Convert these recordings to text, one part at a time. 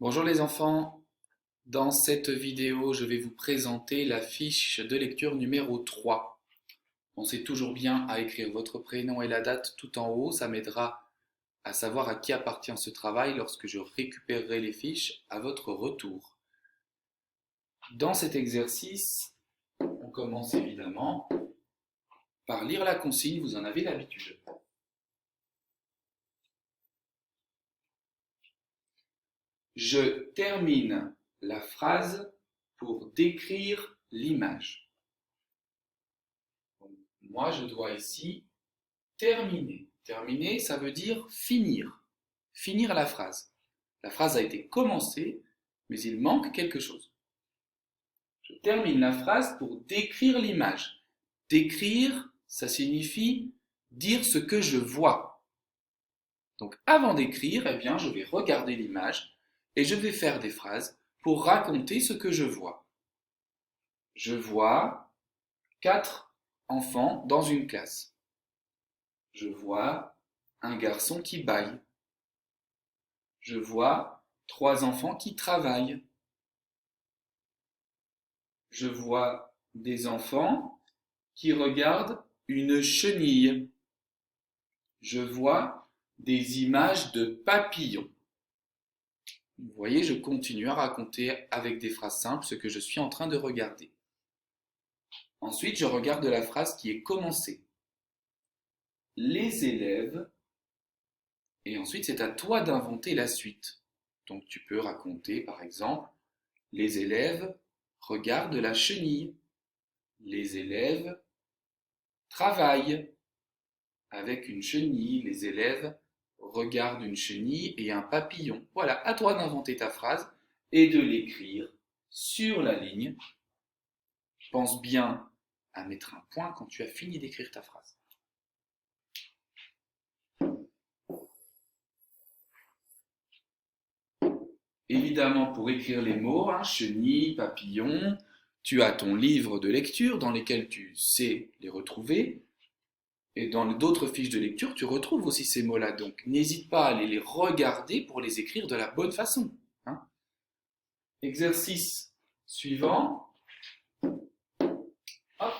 Bonjour les enfants, dans cette vidéo je vais vous présenter la fiche de lecture numéro 3. Pensez toujours bien à écrire votre prénom et la date tout en haut, ça m'aidera à savoir à qui appartient ce travail lorsque je récupérerai les fiches à votre retour. Dans cet exercice, on commence évidemment par lire la consigne, vous en avez l'habitude. Je termine la phrase pour décrire l'image. Moi, je dois ici terminer. Terminer, ça veut dire finir. Finir la phrase. La phrase a été commencée, mais il manque quelque chose. Je termine la phrase pour décrire l'image. Décrire, ça signifie dire ce que je vois. Donc avant d'écrire, eh bien, je vais regarder l'image et je vais faire des phrases pour raconter ce que je vois. Je vois 4 enfants dans une classe. Je vois un garçon qui bâille. Je vois 3 enfants qui travaillent. Je vois des enfants qui regardent une chenille. Je vois des images de papillons. Vous voyez, je continue à raconter avec des phrases simples ce que je suis en train de regarder. Ensuite, je regarde la phrase qui est commencée. Les élèves, et ensuite c'est à toi d'inventer la suite. Donc tu peux raconter par exemple, les élèves regardent la chenille. Les élèves travaillent avec une chenille. Les élèves regardent une chenille et un papillon. Voilà, à toi d'inventer ta phrase et de l'écrire sur la ligne. Pense bien à mettre un point quand tu as fini d'écrire ta phrase. Évidemment, pour écrire les mots, chenille, papillon, tu as ton livre de lecture dans lequel tu sais les retrouver. Et dans d'autres fiches de lecture, tu retrouves aussi ces mots-là. Donc, n'hésite pas à aller les regarder pour les écrire de la bonne façon. Exercice suivant. Hop,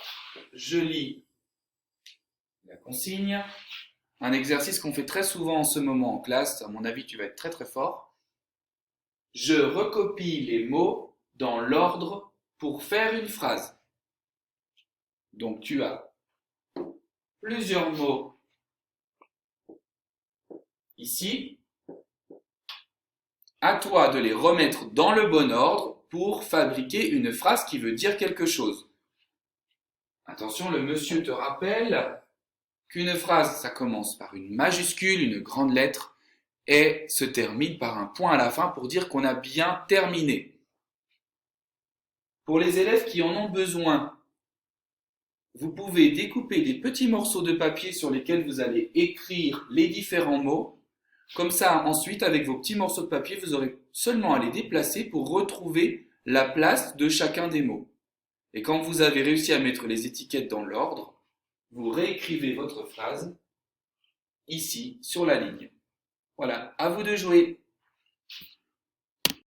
je lis la consigne. Un exercice qu'on fait très souvent en ce moment en classe. À mon avis, tu vas être très très fort. Je recopie les mots dans l'ordre pour faire une phrase. Donc, tu as plusieurs mots ici. À toi de les remettre dans le bon ordre pour fabriquer une phrase qui veut dire quelque chose. Attention, le monsieur te rappelle qu'une phrase, ça commence par une majuscule, une grande lettre, et se termine par un point à la fin pour dire qu'on a bien terminé. Pour les élèves qui en ont besoin, vous pouvez découper des petits morceaux de papier sur lesquels vous allez écrire les différents mots. Comme ça, ensuite, avec vos petits morceaux de papier, vous aurez seulement à les déplacer pour retrouver la place de chacun des mots. Et quand vous avez réussi à mettre les étiquettes dans l'ordre, vous réécrivez votre phrase ici sur la ligne. Voilà, à vous de jouer.